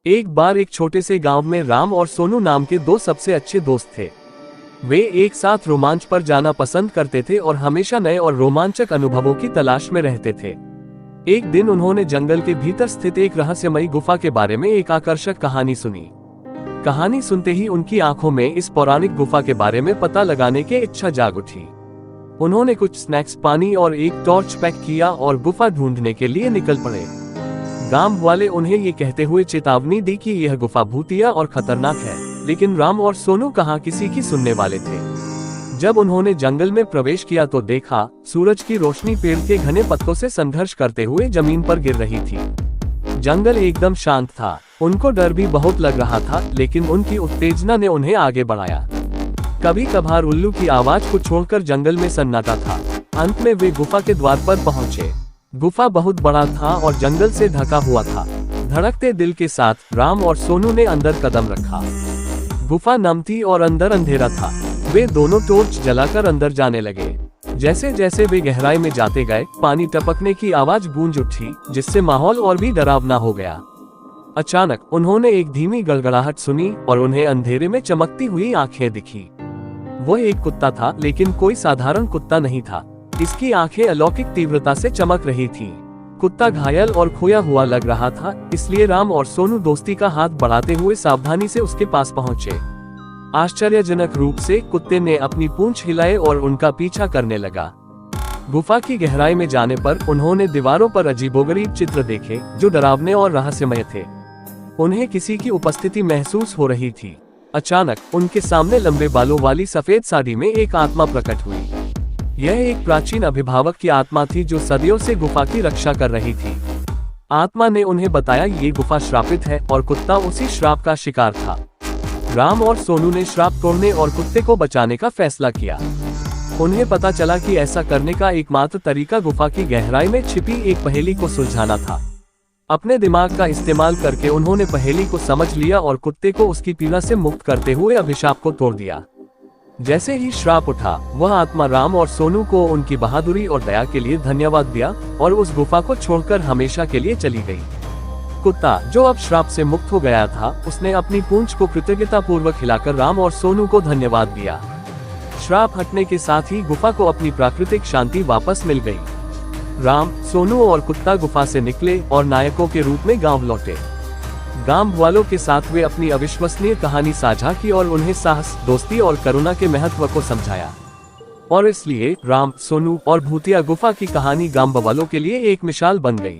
एक बार एक छोटे से गांव में राम और सोनू नाम के दो सबसे अच्छे दोस्त थे। वे एक साथ रोमांच पर जाना पसंद करते थे और हमेशा नए और रोमांचक अनुभवों की तलाश में रहते थे। एक दिन उन्होंने जंगल के भीतर स्थित एक रहस्यमयी गुफा के बारे में एक आकर्षक कहानी सुनी। कहानी सुनते ही उनकी आंखों में इस पौराणिक गुफा के बारे में पता लगाने की इच्छा जाग उठी। उन्होंने कुछ स्नैक्स, पानी और एक टॉर्च पैक किया और गुफा ढूंढने के लिए निकल पड़े। गांव वाले उन्हें ये कहते हुए चेतावनी दी कि यह गुफा भूतिया और खतरनाक है, लेकिन राम और सोनू कहाँ किसी की सुनने वाले थे। जब उन्होंने जंगल में प्रवेश किया तो देखा सूरज की रोशनी पेड़ के घने पत्तों से संघर्ष करते हुए जमीन पर गिर रही थी। जंगल एकदम शांत था। उनको डर भी बहुत लग रहा था, लेकिन उनकी उत्तेजना ने उन्हें आगे बढ़ाया। कभी कभार उल्लू की आवाज को छोड़कर जंगल में सन्नाटा था। अंत में वे गुफा के द्वार पर पहुंचे। गुफा बहुत बड़ा था और जंगल से ढका हुआ था। धड़कते दिल के साथ राम और सोनू ने अंदर कदम रखा। गुफा नम थी और अंदर अंधेरा था। वे दोनों टॉर्च जलाकर अंदर जाने लगे। जैसे जैसे वे गहराई में जाते गए, पानी टपकने की आवाज गूंज उठी, जिससे माहौल और भी डरावना हो गया। अचानक उन्होंने एक धीमी गड़गड़ाहट सुनी और उन्हें अंधेरे में चमकती हुई आंखें दिखी। वो एक कुत्ता था, लेकिन कोई साधारण कुत्ता नहीं था। इसकी आंखें अलौकिक तीव्रता से चमक रही थीं। कुत्ता घायल और खोया हुआ लग रहा था, इसलिए राम और सोनू दोस्ती का हाथ बढ़ाते हुए सावधानी से उसके पास पहुंचे। आश्चर्यजनक रूप से कुत्ते ने अपनी पूंछ हिलाए और उनका पीछा करने लगा। गुफा की गहराई में जाने पर उन्होंने दीवारों पर अजीबोगरीब चित्र देखे, जो डरावने और रहस्यमय थे। उन्हें किसी की उपस्थिति महसूस हो रही थी। अचानक उनके सामने लंबे बालों वाली सफेद साड़ी में एक आत्मा प्रकट हुई। यह एक प्राचीन अभिभावक की आत्मा थी, जो सदियों से गुफा की रक्षा कर रही थी। आत्मा ने उन्हें बताया ये गुफा श्रापित है और कुत्ता उसी श्राप का शिकार था। राम और सोनू ने श्राप तोड़ने और कुत्ते को बचाने का फैसला किया। उन्हें पता चला कि ऐसा करने का एकमात्र तरीका गुफा की गहराई में छिपी एक पहेली को सुलझाना था। अपने दिमाग का इस्तेमाल करके उन्होंने पहेली को समझ लिया और कुत्ते को उसकी पीड़ा से मुक्त करते हुए अभिशाप को तोड़ दिया। जैसे ही श्राप उठा, वह आत्मा राम और सोनू को उनकी बहादुरी और दया के लिए धन्यवाद दिया और उस गुफा को छोड़कर हमेशा के लिए चली गई। कुत्ता, जो अब श्राप से मुक्त हो गया था, उसने अपनी पूंछ को कृतज्ञतापूर्वक हिलाकर राम और सोनू को धन्यवाद दिया। श्राप हटने के साथ ही गुफा को अपनी प्राकृतिक शांति वापस मिल गई। राम, सोनू और कुत्ता गुफा से निकले और नायकों के रूप में गांव लौटे। गांव वालों के साथ वे अपनी अविश्वसनीय कहानी साझा की और उन्हें साहस, दोस्ती और करुणा के महत्व को समझाया। और इसलिए राम, सोनू और भूतिया गुफा की कहानी गांव वालों के लिए एक मिसाल बन गई।